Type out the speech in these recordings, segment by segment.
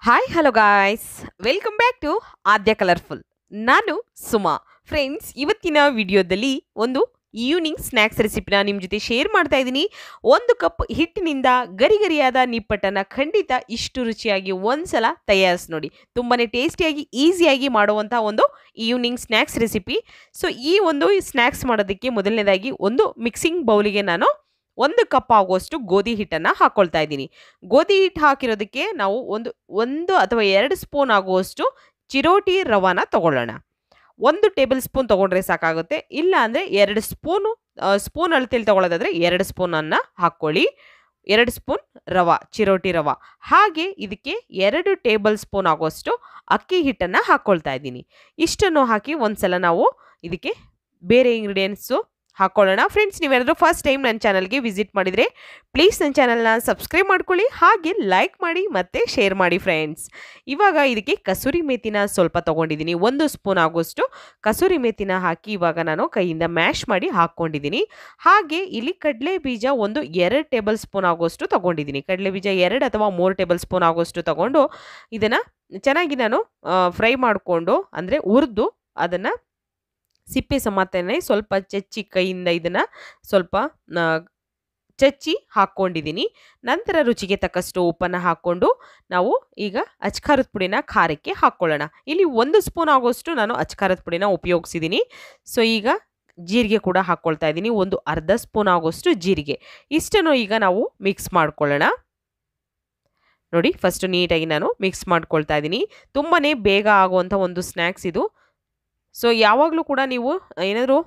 Hi hello guys welcome back to Aadya colourful. ನಾನು Suma. Friends, ಇವತ್ತಿನ ವಿಡಿಯೋದಲ್ಲಿ ಒಂದು ಈವ್ನಿಂಗ್ ಸ್ನ್ಯಾಕ್ಸ್ ರೆಸಿಪಿನ ನಿಮ್ಮ ಜೊತೆ ಶೇರ್ ಮಾಡ್ತಾ ಇದ್ದೀನಿ. 1 ಕಪ್ ಹಿಟ್ಟಿನಿಂದ ಗರಿಗರಿಯಾದ ನಿಪ್ಪಟ್ಟನ್ನು ಖಂಡಿತ ಇಷ್ಟು ರುಚಿಯಾಗಿ ಒಂದ್ಸಲ ತಯಾರಿಸಿ ನೋಡಿ. ತುಂಬಾ ಟೇಸ್ಟಿಯಾಗಿ ಈಸಿಯಾಗಿ ಮಾಡುವಂಥ ಒಂದು ಈವ್ನಿಂಗ್ ಸ್ನ್ಯಾಕ್ಸ್ ರೆಸಿಪಿ. ಸೊ ಈ ಒಂದು ಸ್ನ್ಯಾಕ್ಸ್ ಮಾಡೋದಕ್ಕೆ ಮೊದಲನೇದಾಗಿ ಒಂದು ಮಿಕ್ಸಿಂಗ್ ಬೌಲಿಗೆ ನಾನು 1 ಕಪ್ ಆಗುವಷ್ಟು ಗೋಧಿ ಹಿಟ್ಟನ್ನು ಹಾಕ್ಕೊಳ್ತಾ ಇದ್ದೀನಿ. ಗೋಧಿ ಹಿಟ್ಟು ಹಾಕಿರೋದಕ್ಕೆ ನಾವು ಒಂದು ಅಥವಾ 2 ಸ್ಪೂನ್ ಆಗುವಷ್ಟು ಚಿರೋಟಿ ರವಾನ ತಗೊಳ್ಳೋಣ. 1 ಟೇಬಲ್ ಸ್ಪೂನ್ ತೊಗೊಂಡ್ರೆ ಸಾಕಾಗುತ್ತೆ. ಇಲ್ಲ ಅಂದರೆ 2 ಸ್ಪೂನು, ಸ್ಪೂನ್ ಅಳತೆಯಲ್ಲಿ ತಗೊಳ್ಳೋದಾದರೆ 2 ಸ್ಪೂನನ್ನು ಹಾಕ್ಕೊಳ್ಳಿ. 2 ಸ್ಪೂನ್ ರವಾ, ಚಿರೋಟಿ ರವಾ. ಹಾಗೆ ಇದಕ್ಕೆ 2 ಟೇಬಲ್ ಸ್ಪೂನ್ ಆಗುವಷ್ಟು ಅಕ್ಕಿ ಹಿಟ್ಟನ್ನು ಹಾಕ್ಕೊಳ್ತಾ ಇದ್ದೀನಿ. ಇಷ್ಟನ್ನು ಹಾಕಿ ಒಂದ್ಸಲ ನಾವು ಇದಕ್ಕೆ ಬೇರೆ ಇಂಗ್ರೀಡಿಯೆಂಟ್ಸು ಹಾಕ್ಕೊಳ್ಳೋಣ. ಫ್ರೆಂಡ್ಸ್, ನೀವೇನಾದರೂ ಫಸ್ಟ್ ಟೈಮ್ ನನ್ನ ಚಾನಲ್ಗೆ ವಿಸಿಟ್ ಮಾಡಿದರೆ ಪ್ಲೀಸ್ ನನ್ನ ಚಾನಲ್ನ ಸಬ್ಸ್ಕ್ರೈಬ್ ಮಾಡ್ಕೊಳ್ಳಿ, ಹಾಗೆ ಲೈಕ್ ಮಾಡಿ ಮತ್ತು ಶೇರ್ ಮಾಡಿ ಫ್ರೆಂಡ್ಸ್. ಇವಾಗ ಇದಕ್ಕೆ ಕಸೂರಿ ಮೇಥಿನ ಸ್ವಲ್ಪ ತೊಗೊಂಡಿದ್ದೀನಿ. 1 ಸ್ಪೂನ್ ಆಗುವಷ್ಟು ಕಸೂರಿ ಮೇಥಿನ ಹಾಕಿ ಇವಾಗ ನಾನು ಕೈಯಿಂದ ಮ್ಯಾಶ್ ಮಾಡಿ ಹಾಕ್ಕೊಂಡಿದ್ದೀನಿ. ಹಾಗೆ ಇಲ್ಲಿ ಕಡಲೆ ಬೀಜ 2 ಟೇಬಲ್ ಸ್ಪೂನ್ ಆಗುವಷ್ಟು ತೊಗೊಂಡಿದ್ದೀನಿ. ಕಡಲೆ ಬೀಜ 2 ಅಥವಾ 3 ಟೇಬಲ್ ಸ್ಪೂನ್ ಆಗುವಷ್ಟು ತೊಗೊಂಡು ಇದನ್ನು ಚೆನ್ನಾಗಿ ನಾನು ಫ್ರೈ ಮಾಡಿಕೊಂಡು, ಅಂದರೆ ಹುರಿದು ಅದನ್ನು ಸಿಪ್ಪೆ ಸಮೇತನೇ ಸ್ವಲ್ಪ ಚಚ್ಚಿ ಕೈಯಿಂದ ಇದನ್ನು ಸ್ವಲ್ಪ ಚಚ್ಚಿ ಹಾಕ್ಕೊಂಡಿದ್ದೀನಿ. ನಂತರ ರುಚಿಗೆ ತಕ್ಕಷ್ಟು ಉಪ್ಪನ್ನು ಹಾಕ್ಕೊಂಡು ನಾವು ಈಗ ಅಚ್ಕಾರದ ಪುಡಿನ ಖಾರಕ್ಕೆ ಹಾಕ್ಕೊಳ್ಳೋಣ. ಇಲ್ಲಿ 1 ಸ್ಪೂನ್ ಆಗೋಷ್ಟು ನಾನು ಅಚ್ಕಾರದ ಪುಡಿನ ಉಪಯೋಗಿಸಿದ್ದೀನಿ. ಸೊ ಈಗ ಜೀರಿಗೆ ಕೂಡ ಹಾಕ್ಕೊಳ್ತಾ ಇದ್ದೀನಿ. ಅರ್ಧ ಸ್ಪೂನ್ ಆಗೋಷ್ಟು ಜೀರಿಗೆ. ಇಷ್ಟನ್ನು ಈಗ ನಾವು ಮಿಕ್ಸ್ ಮಾಡ್ಕೊಳ್ಳೋಣ. ನೋಡಿ, ಫಸ್ಟು ನೀಟಾಗಿ ನಾನು ಮಿಕ್ಸ್ ಮಾಡ್ಕೊಳ್ತಾ ಇದ್ದೀನಿ. ತುಂಬಾ ಬೇಗ ಆಗುವಂಥ ಒಂದು ಸ್ನ್ಯಾಕ್ಸ್ ಇದು. ಸೊ ಯಾವಾಗಲೂ ಕೂಡ ನೀವು ಏನಾದರೂ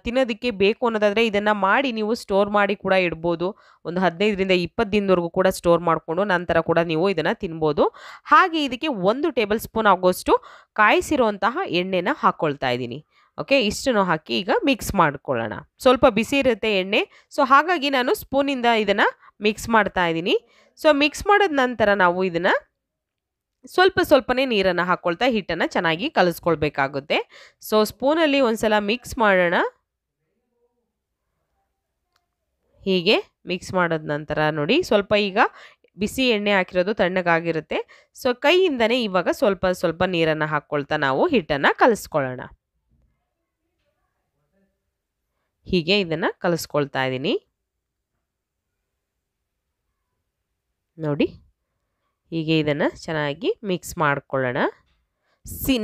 ತಿನ್ನೋದಕ್ಕೆ ಬೇಕು ಅನ್ನೋದಾದರೆ ಇದನ್ನು ಮಾಡಿ ನೀವು ಸ್ಟೋರ್ ಮಾಡಿ ಕೂಡ ಇಡ್ಬೋದು. 15ರಿಂದ 20 ದಿನದವರೆಗೂ ಕೂಡ ಸ್ಟೋರ್ ಮಾಡಿಕೊಂಡು ನಂತರ ಕೂಡ ನೀವು ಇದನ್ನು ತಿನ್ಬೋದು. ಹಾಗೆ ಇದಕ್ಕೆ 1 ಟೇಬಲ್ ಸ್ಪೂನ್ ಆಗೋಷ್ಟು ಕಾಯಿಸಿರುವಂತಹ ಎಣ್ಣೆನ ಹಾಕ್ಕೊಳ್ತಾ ಇದ್ದೀನಿ. ಓಕೆ, ಇಷ್ಟನ್ನು ಹಾಕಿ ಈಗ ಮಿಕ್ಸ್ ಮಾಡ್ಕೊಳ್ಳೋಣ. ಸ್ವಲ್ಪ ಬಿಸಿ ಇರುತ್ತೆ ಎಣ್ಣೆ, ಸೊ ಹಾಗಾಗಿ ನಾನು ಸ್ಪೂನಿಂದ ಇದನ್ನು ಮಿಕ್ಸ್ ಮಾಡ್ತಾ ಇದ್ದೀನಿ. ಸೊ ಮಿಕ್ಸ್ ಮಾಡಿದ ನಂತರ ನಾವು ಇದನ್ನು ಸ್ವಲ್ಪನೇ ನೀರನ್ನು ಹಾಕ್ಕೊಳ್ತಾ ಹಿಟ್ಟನ್ನು ಚೆನ್ನಾಗಿ ಕಲಿಸ್ಕೊಳ್ಬೇಕಾಗುತ್ತೆ. ಸೊ ಸ್ಪೂನಲ್ಲಿ ಒಂದ್ಸಲ ಮಿಕ್ಸ್ ಮಾಡೋಣ. ಹೀಗೆ ಮಿಕ್ಸ್ ಮಾಡಿದ ನಂತರ ನೋಡಿ, ಸ್ವಲ್ಪ ಈಗ ಬಿಸಿ ಎಣ್ಣೆ ಹಾಕಿರೋದು ತಣ್ಣಗಾಗಿರುತ್ತೆ. ಸೊ ಕೈಯಿಂದನೇ ಇವಾಗ ಸ್ವಲ್ಪ ನೀರನ್ನು ಹಾಕ್ಕೊಳ್ತಾ ನಾವು ಹಿಟ್ಟನ್ನು ಕಲಿಸ್ಕೊಳ್ಳೋಣ. ಹೀಗೆ ಇದನ್ನು ಕಲಿಸ್ಕೊಳ್ತಾ ಇದ್ದೀನಿ. ನೋಡಿ, ಹೀಗೆ ಇದನ್ನು ಚೆನ್ನಾಗಿ ಮಿಕ್ಸ್ ಮಾಡ್ಕೊಳ್ಳೋಣ.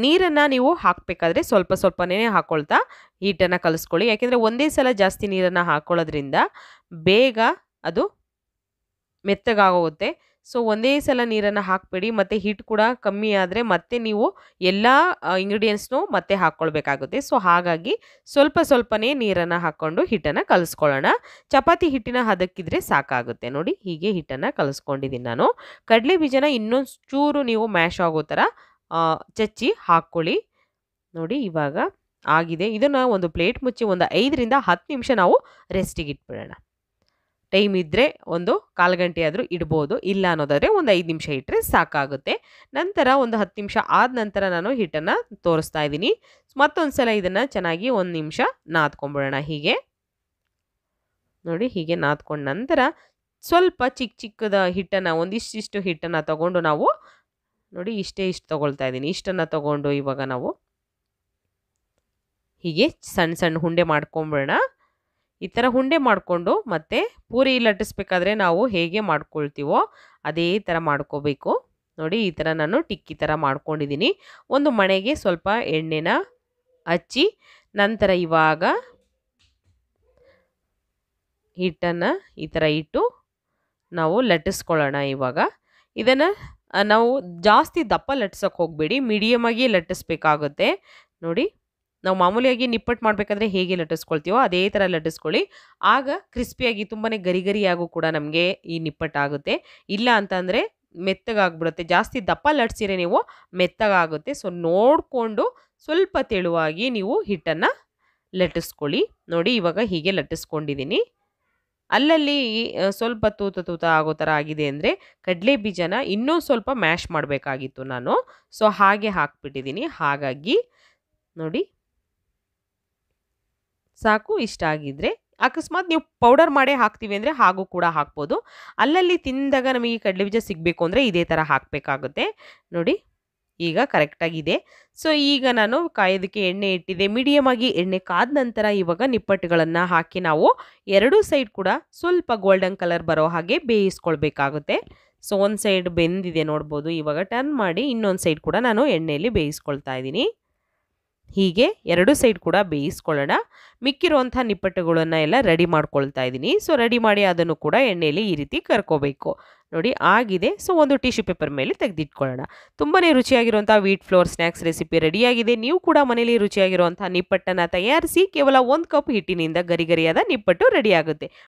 ನೀರನ್ನು ನೀವು ಹಾಕಬೇಕಾದ್ರೆ ಸ್ವಲ್ಪನೇ ಹಾಕ್ಕೊಳ್ತಾ ಹಿಟ್ಟನ್ನು ಕಲಿಸ್ಕೊಳ್ಳಿ. ಯಾಕೆಂದರೆ ಒಂದೇ ಸಲ ಜಾಸ್ತಿ ನೀರನ್ನು ಹಾಕ್ಕೊಳ್ಳೋದ್ರಿಂದ ಬೇಗ ಅದು ಮೆತ್ತಗಾಗೋಗುತ್ತೆ. ಸೊ ಒಂದೇ ಸಲ ನೀರನ್ನು ಹಾಕಬೇಡಿ. ಮತ್ತು ಹಿಟ್ಟು ಕೂಡ ಕಮ್ಮಿ ಆದರೆ ಮತ್ತೆ ನೀವು ಎಲ್ಲ ಇಂಗ್ರೀಡಿಯೆಂಟ್ಸ್ನೂ ಮತ್ತೆ ಹಾಕ್ಕೊಳ್ಬೇಕಾಗುತ್ತೆ. ಸೊ ಹಾಗಾಗಿ ಸ್ವಲ್ಪನೇ ನೀರನ್ನು ಹಾಕ್ಕೊಂಡು ಹಿಟ್ಟನ್ನು ಕಲಿಸ್ಕೊಳ್ಳೋಣ. ಚಪಾತಿ ಹಿಟ್ಟಿನ ಹದಕ್ಕಿದ್ರೆ ಸಾಕಾಗುತ್ತೆ. ನೋಡಿ, ಹೀಗೆ ಹಿಟ್ಟನ್ನು ಕಲಿಸ್ಕೊಂಡಿದ್ದೀನಿ ನಾನು. ಕಡಲೆ ಬೀಜನ ಇನ್ನೊಂದು ಚೂರು ನೀವು ಮ್ಯಾಶ್ ಆಗೋ ಥರ ಚಚ್ಚಿ ಹಾಕ್ಕೊಳ್ಳಿ. ನೋಡಿ, ಇವಾಗ ಆಗಿದೆ. ಇದನ್ನು ಒಂದು ಪ್ಲೇಟ್ ಮುಚ್ಚಿ 5ರಿಂದ 10 ನಿಮಿಷ ನಾವು ರೆಸ್ಟಿಗೆ ಇಟ್ಬಿಡೋಣ. ಟೈಮ್ ಇದ್ದರೆ 1/4 ಗಂಟೆ ಆದರೂ ಇಡ್ಬೋದು. ಇಲ್ಲ ಅನ್ನೋದಾದರೆ 5 ನಿಮಿಷ ಇಟ್ಟರೆ ಸಾಕಾಗುತ್ತೆ. ನಂತರ 10 ನಿಮಿಷ ಆದ ನಂತರ ನಾನು ಹಿಟ್ಟನ್ನು ತೋರಿಸ್ತಾ ಇದ್ದೀನಿ. ಮತ್ತೊಂದು ಸಲ ಇದನ್ನು ಚೆನ್ನಾಗಿ 1 ನಿಮಿಷ ನಾದ್ಕೊಂಬಿಡೋಣ. ಹೀಗೆ ನೋಡಿ, ಹೀಗೆ ನಾದ್ಕೊಂಡ ನಂತರ ಸ್ವಲ್ಪ ಚಿಕ್ಕದ ಹಿಟ್ಟನ್ನು ಇಷ್ಟು ಹಿಟ್ಟನ್ನು ತಗೊಂಡು ನಾವು ನೋಡಿ ಇಷ್ಟು ತೊಗೊಳ್ತಾ ಇದ್ದೀನಿ. ಇಷ್ಟನ್ನು ತಗೊಂಡು ಇವಾಗ ನಾವು ಹೀಗೆ ಸಣ್ಣ ಹುಂಡೆ ಮಾಡ್ಕೊಂಬಿಡೋಣ. ಈ ಥರ ಹುಂಡೆ ಮಾಡಿಕೊಂಡು ಮತ್ತೆ ಪೂರಿ ಲಟ್ಟಿಸ್ಬೇಕಾದ್ರೆ ನಾವು ಹೇಗೆ ಮಾಡ್ಕೊಳ್ತೀವೋ ಅದೇ ಥರ ಮಾಡ್ಕೋಬೇಕು. ನೋಡಿ, ಈ ಥರ ನಾನು ಟಿಕ್ಕಿ ಥರ ಮಾಡ್ಕೊಂಡಿದ್ದೀನಿ. ಒಂದು ಮಣೆಗೆ ಸ್ವಲ್ಪ ಎಣ್ಣೆನ ಹಚ್ಚಿ ನಂತರ ಇವಾಗ ಹಿಟ್ಟನ್ನು ಈ ಥರ ಇಟ್ಟು ನಾವು ಲಟ್ಟಿಸ್ಕೊಳ್ಳೋಣ. ಇವಾಗ ಇದನ್ನು ನಾವು ಜಾಸ್ತಿ ದಪ್ಪ ಲಟ್ಟಿಸೋಕೆ ಹೋಗಬೇಡಿ, ಮೀಡಿಯಮಾಗಿ ಲಟ್ಟಿಸ್ಬೇಕಾಗುತ್ತೆ. ನೋಡಿ, ನಾವು ಮಾಮೂಲಿಯಾಗಿ ನಿಪ್ಪಟ್ಟು ಮಾಡಬೇಕಾದ್ರೆ ಹೇಗೆ ಲಟ್ಟಿಸ್ಕೊಳ್ತೀವೋ ಅದೇ ಥರ ಲಟ್ಟಿಸ್ಕೊಳ್ಳಿ. ಆಗ ಕ್ರಿಸ್ಪಿಯಾಗಿ ತುಂಬಾ ಗರಿಗರಿಯಾಗೂ ಕೂಡ ನಮಗೆ ಈ ನಿಪ್ಪಟ್ಟಾಗುತ್ತೆ. ಇಲ್ಲ ಅಂತಂದರೆ ಮೆತ್ತಗಾಗ್ಬಿಡುತ್ತೆ. ಜಾಸ್ತಿ ದಪ್ಪ ಲಟ್ಸಿರೆ ನೀವು ಮೆತ್ತಗಾಗುತ್ತೆ. ಸೊ ನೋಡಿಕೊಂಡು ಸ್ವಲ್ಪ ತೆಳುವಾಗಿ ನೀವು ಹಿಟ್ಟನ್ನು ಲಟ್ಟಿಸ್ಕೊಳ್ಳಿ. ನೋಡಿ, ಇವಾಗ ಹೀಗೆ ಲಟ್ಟಿಸ್ಕೊಂಡಿದ್ದೀನಿ. ಅಲ್ಲಲ್ಲಿ ಸ್ವಲ್ಪ ತೂತ ಆಗೋ ಥರ ಆಗಿದೆ ಅಂದರೆ ಕಡಲೆ ಬೀಜನ ಇನ್ನೂ ಸ್ವಲ್ಪ ಮ್ಯಾಶ್ ಮಾಡಬೇಕಾಗಿತ್ತು ನಾನು. ಸೊ ಹಾಗೆ ಹಾಕ್ಬಿಟ್ಟಿದ್ದೀನಿ. ಹಾಗಾಗಿ ನೋಡಿ, ಸಾಕು. ಇಷ್ಟ ಆಗಿದ್ದರೆ ಅಕಸ್ಮಾತ್ ನೀವು ಪೌಡರ್ ಮಾಡೇ ಹಾಕ್ತೀವಿ ಅಂದರೆ ಹಾಗೂ ಕೂಡ ಹಾಕ್ಬೋದು. ಅಲ್ಲಲ್ಲಿ ತಿಂದಾಗ ನಮಗೆ ಈ ಕಡಲೆ ಬೀಜ ಸಿಗಬೇಕು ಅಂದರೆ ಇದೇ ಥರ ಹಾಕಬೇಕಾಗುತ್ತೆ. ನೋಡಿ ಈಗ ಕರೆಕ್ಟಾಗಿದೆ. ಸೊ ಈಗ ನಾನು ಕಾಯೋದಕ್ಕೆ ಎಣ್ಣೆ ಇಟ್ಟಿದ್ದೆ. ಮೀಡಿಯಮ್ ಆಗಿ ಎಣ್ಣೆ ಕಾದ ನಂತರ ಇವಾಗ ನಿಪ್ಪಟ್ಟುಗಳನ್ನು ಹಾಕಿ ನಾವು ಎರಡೂ ಸೈಡ್ ಕೂಡ ಸ್ವಲ್ಪ ಗೋಲ್ಡನ್ ಕಲರ್ ಬರೋ ಹಾಗೆ ಬೇಯಿಸ್ಕೊಳ್ಬೇಕಾಗುತ್ತೆ. ಸೊ ಒಂದು ಸೈಡ್ ಬೆಂದಿದೆ ನೋಡ್ಬೋದು. ಇವಾಗ ಟರ್ನ್ ಮಾಡಿ ಇನ್ನೊಂದು ಸೈಡ್ ಕೂಡ ನಾನು ಎಣ್ಣೆಯಲ್ಲಿ ಬೇಯಿಸ್ಕೊಳ್ತಾ ಇದ್ದೀನಿ. ಹೀಗೆ ಎರಡು ಸೈಡ್ ಕೂಡ ಬೇಯಿಸ್ಕೊಳ್ಳೋಣ. ಮಿಕ್ಕಿರುವಂಥ ನಿಪ್ಪಟ್ಟುಗಳನ್ನು ಎಲ್ಲ ರೆಡಿ ಮಾಡ್ಕೊಳ್ತಾ ಇದ್ದೀನಿ. ಸೊ ರೆಡಿ ಮಾಡಿ ಅದನ್ನು ಕೂಡ ಎಣ್ಣೆಯಲ್ಲಿ ಈ ರೀತಿ ಕರ್ಕೋಬೇಕು. ನೋಡಿ ಆಗಿದೆ. ಸೊ ಒಂದು ಟಿಶ್ಯೂ ಪೇಪರ್ ಮೇಲೆ ತೆಗೆದಿಟ್ಕೊಳ್ಳೋಣ. ತುಂಬಾ ರುಚಿಯಾಗಿರುವಂಥ ವೀಟ್ ಫ್ಲೋರ್ ಸ್ನ್ಯಾಕ್ಸ್ ರೆಸಿಪಿ ರೆಡಿಯಾಗಿದೆ. ನೀವು ಕೂಡ ಮನೇಲಿ ರುಚಿಯಾಗಿರುವಂಥ ನಿಪ್ಪಟ್ಟನ್ನು ತಯಾರಿಸಿ ಕೇವಲ 1 ಕಪ್ ಹಿಟ್ಟಿನಿಂದ ಗರಿಗರಿಯಾದ ನಿಪ್ಪಟ್ಟು ರೆಡಿ ಆಗುತ್ತೆ.